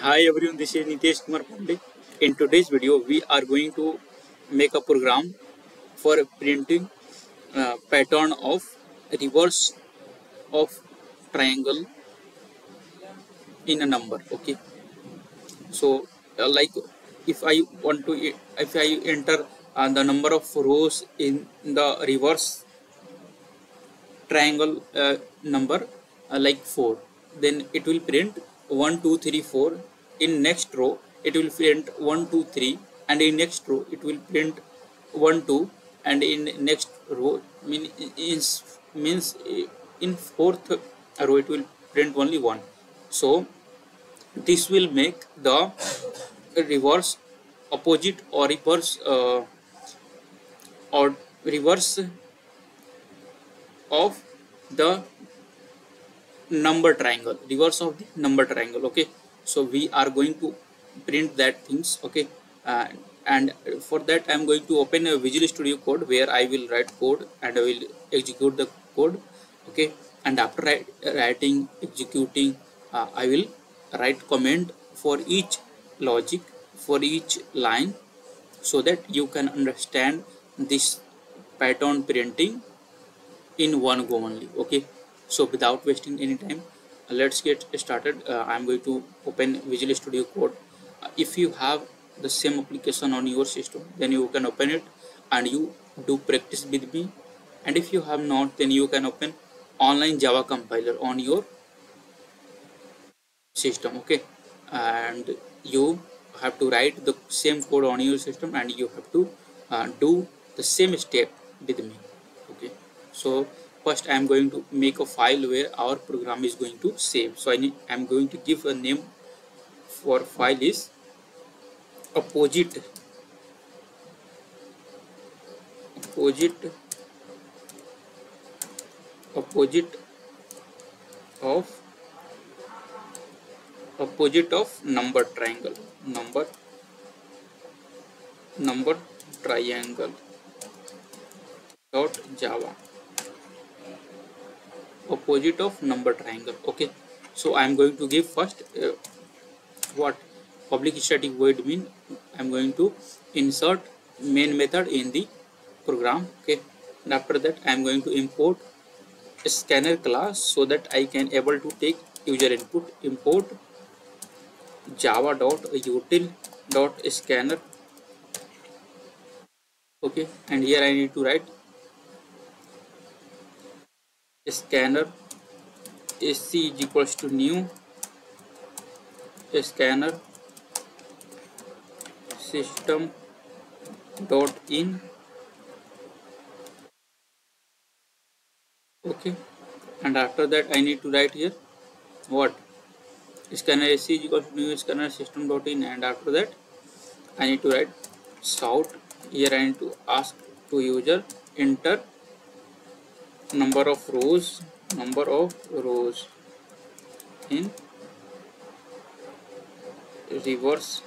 Hi everyone, this is Nitesh Kumar Pandey. In today's video, we are going to make a program for printing pattern of reverse of triangle in a number. Okay, so like if I want to, if I enter the number of rows in the reverse triangle number like 4, then it will print 1 2 3 4. In next row it will print 1 2 3, and in next row it will print 1 2, and in next row means in fourth row it will print only 1. So this will make the reverse opposite or reverse of the number triangle, reverse of the number triangle. Okay, so we are going to print that things. Okay, uh, and for that I am going to open a Visual Studio Code where I will write code and I will execute the code. Okay, and after writing executing, I will write comment for each logic, for each line, so that you can understand this pattern printing in one go only. Okay, so without wasting any time, let's get started. I'm going to open Visual Studio Code. If you have the same application on your system, then you can open it and you do practice with me. And if you have not, then you can open online Java compiler on your system. Okay, and you have to write the same code on your system and you have to do the same step with me. Okay, so first I am going to make a file where our program is going to save. So I'm going to give a name for file is opposite opposite opposite of opposite of number triangle dot java, opposite of number triangle. Okay, so I am going to give first what public static void mean. I'm going to insert main method in the program. Okay, and after that I'm going to import a scanner class so that I can able to take user input. Import java dot util dot scanner. Okay, and here I need to write scanner sc is equals to new scanner system dot in. Okay, and after that I need to write here what scanner sc is equals to new scanner system dot in, and after that I need to write shout. Here I need to ask to user enter number of rows in reverse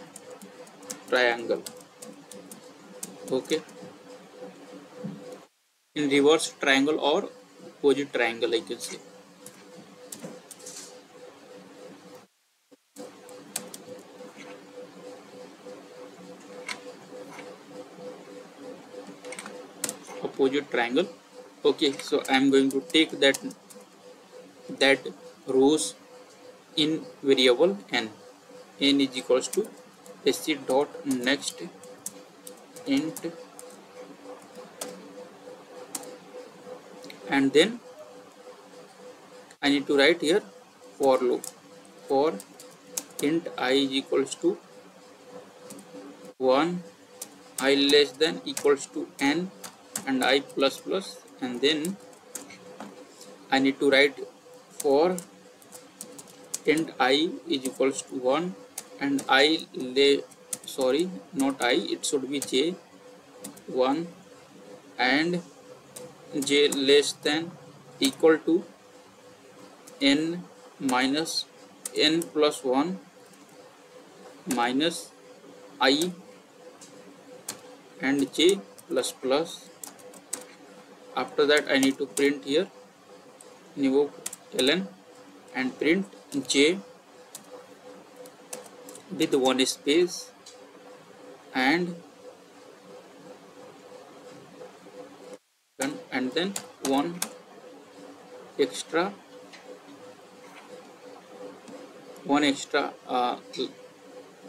triangle. Okay, in reverse triangle or opposite triangle I can say. Opposite triangle. Okay, so I am going to take that rows in variable n is equals to sc dot next int, and then I need to write here for loop for int I is equals to 1, I less than equals to n, and I plus plus, and then I need to write for int I is equals to 1 and I sorry, not I, it should be j 1 and j less than equal to n minus n plus 1 minus I and j plus plus. After that I need to print here invoke ln and print j with one space and then one extra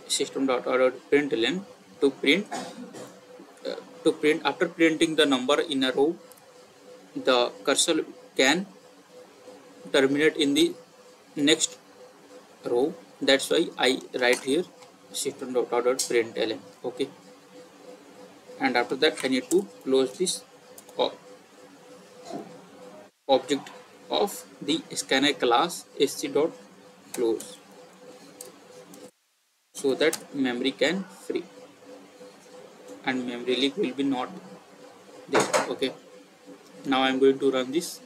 system dot out println to print after printing the number in a row, the cursor can terminate in the next row. That's why I write here system dot out println. Okay, and after that I need to close this object of the scanner class sc dot close, so that memory can free and memory leak will be not there. Okay, now I'm going to run this.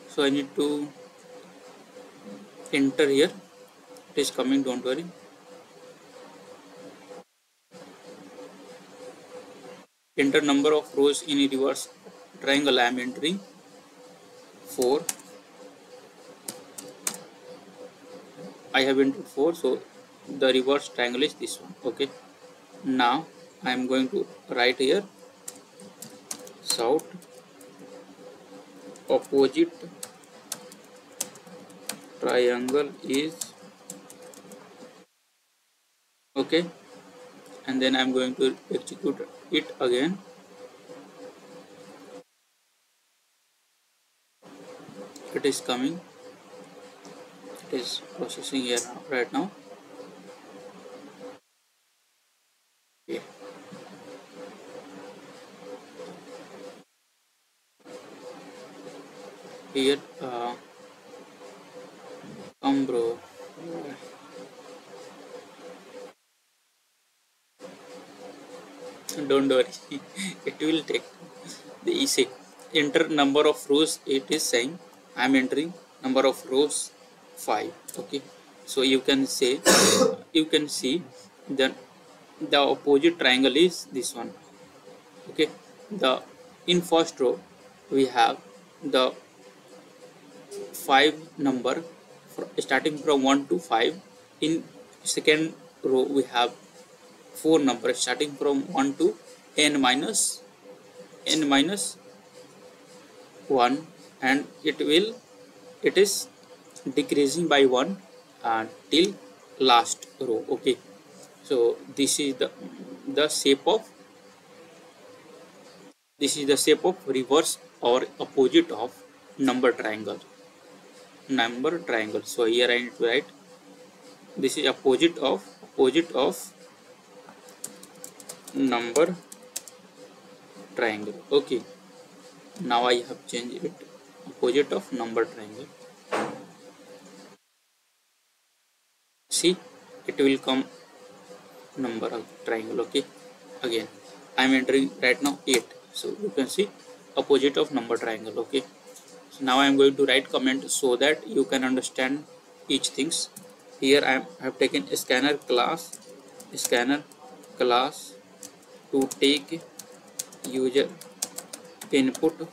So I need to enter here. It is coming, don't worry. Enter number of rows in a reverse triangle. I am entering 4. I have entered 4, so the reverse triangle is this one. Okay, now I am going to write here south opposite triangle is, okay, and then I am going to execute it again. It is coming, it is processing here now, right now. Okay. Here come bro. Don't worry, it will take the easy. Enter number of rows. It is saying I am entering number of rows 5. Okay, so you can say you can see that the opposite triangle is this one. Okay, the in first row we have the 5 number starting from 1 to 5. In second row we have 4 numbers starting from 1 to n minus 1, and it is decreasing by 1 till last row. Okay, so this is the shape of reverse or opposite of number triangle. So here I need to write this is opposite of number triangle. Okay, now I have changed it opposite of number triangle. See, it will come number of triangle. Okay, again I am entering right now 8, so you can see opposite of number triangle. Okay, so now I am going to write comment so that you can understand each things. Here I have taken a scanner class to take user input,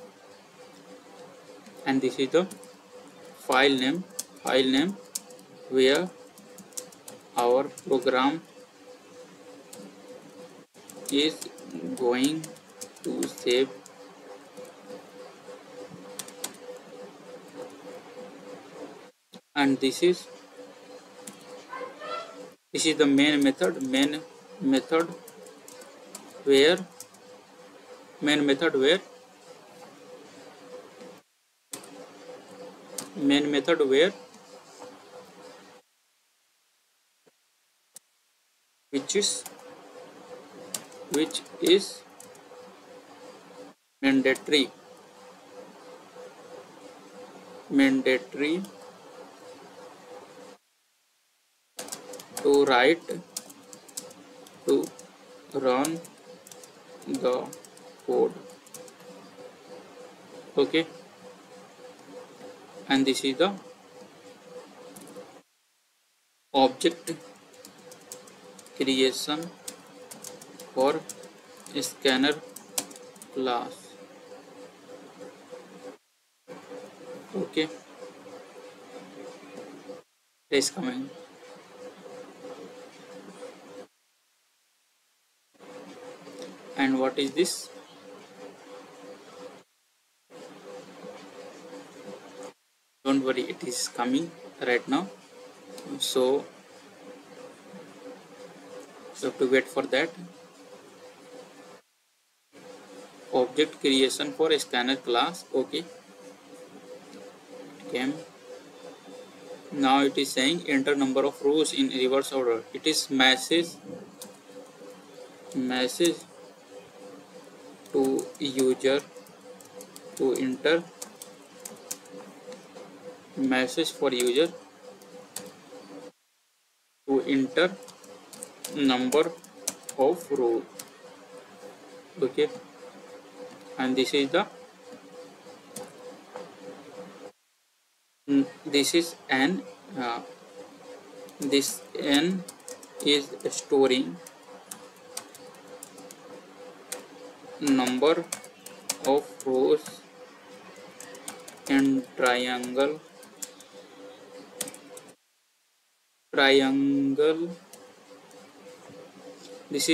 and this is the file name where our program is going to save. And this is the main method where which is mandatory to write to run the code. Okay, and this is the object creation for scanner class. Okay, It is coming. And what is this? Don't worry, it is coming right now. So you have to wait for that. Object creation for a scanner class. Okay, came. Now it is saying enter number of rows in reverse order. It is message to user to enter, message for user to enter number of rows. Okay, and this is the this is an this n is storing number of rows in triangle. This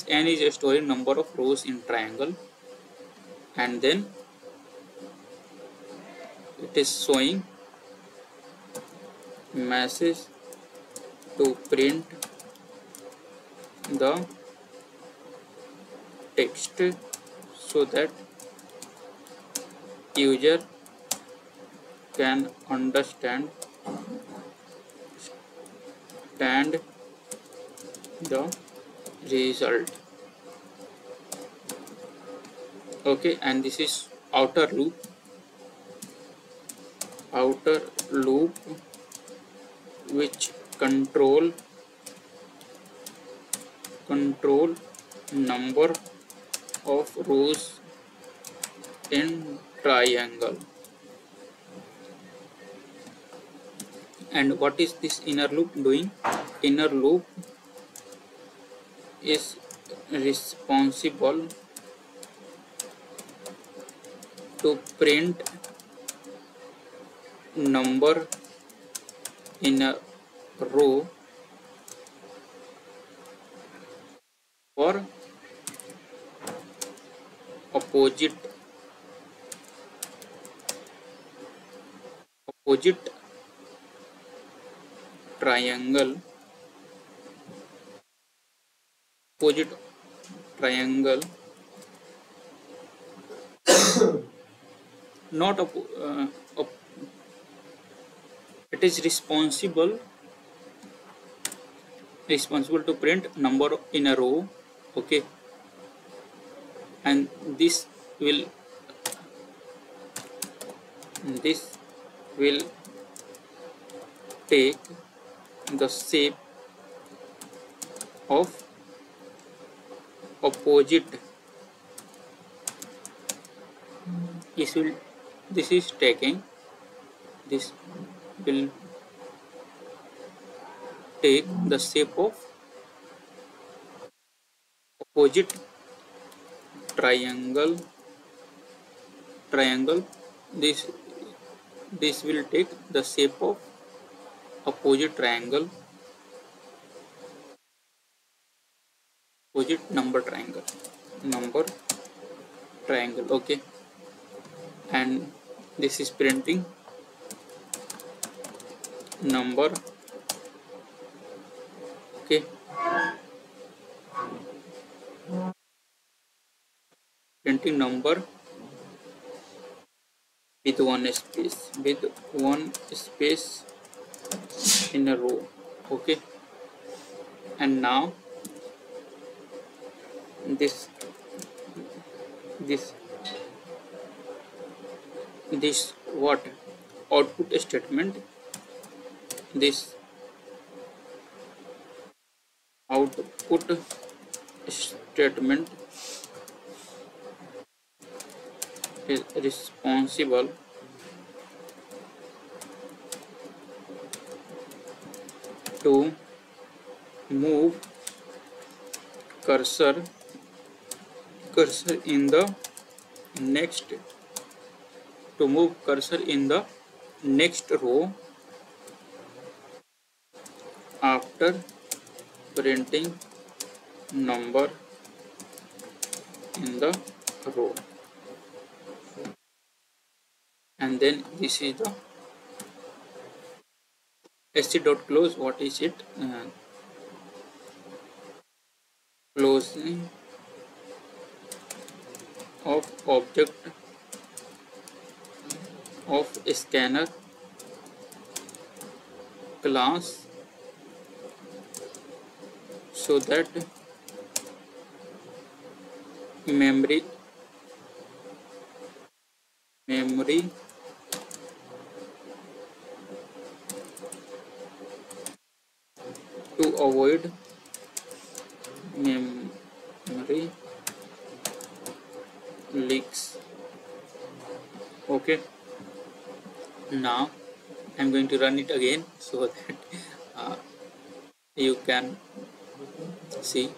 n is storing number of rows in triangle, and then it is showing message to print the text so that user can understand the result. Okay, and this is outer loop which control number of rows in triangle. And what is this inner loop doing? Inner loop is responsible to print number in a row for opposite triangle not it is responsible to print number in a row. Okay, and this will take the shape of opposite. This will take the shape of opposite triangle. This will take the shape of opposite triangle, opposite number triangle. Okay, and this is printing number. Okay, printing number with one space in a row. Okay, and now this what output statement, this output statement is responsible to move cursor in the next row after printing number in the row, and then this is the sc.close. What is it? Closing of object of scanner class, so that memory to avoid memory leaks. Okay, now I'm going to run it again so that uh, you can see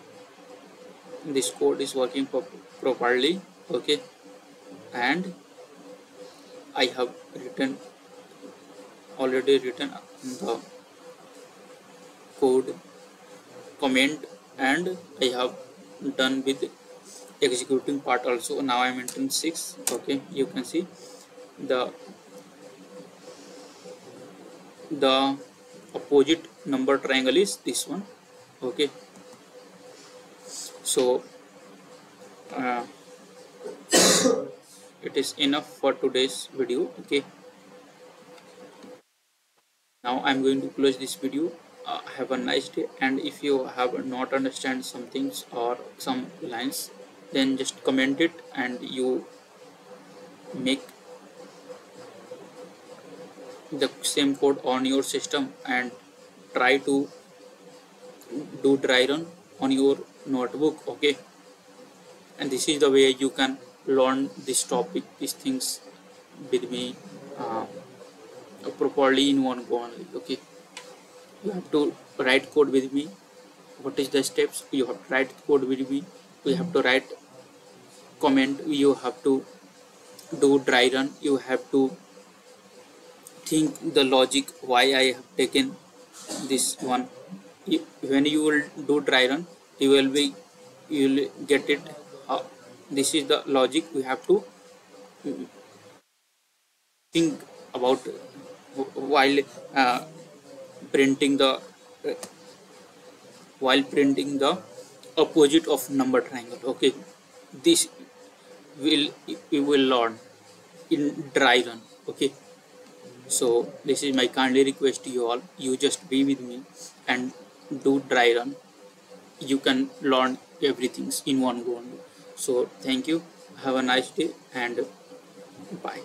this code is working properly. Okay, and I have already written the code comment, and I have done with executing part also. Now I'm entering 6. Okay, you can see the opposite number triangle is this one. Okay, so it is enough for today's video. Okay, now I'm going to close this video. Have a nice day, and if you have not understand some things or some lines, then just comment it and you make the same code on your system and try to do dry run on your notebook. Okay, and this is the way you can learn this topic, these things with me properly in one go only. Okay, you have to write code with me. What is the steps? You have to write code with me. You have to write comment. You have to do dry run. You have to think the logic why I have taken this one. When you will do dry run, you will get it. This is the logic we have to think about while printing the opposite of number triangle. Okay, this we will learn in dry run. Okay, so this is my kindly request to you all. You just be with me and do dry run. You can learn everything in one go only. So thank you, have a nice day, and bye.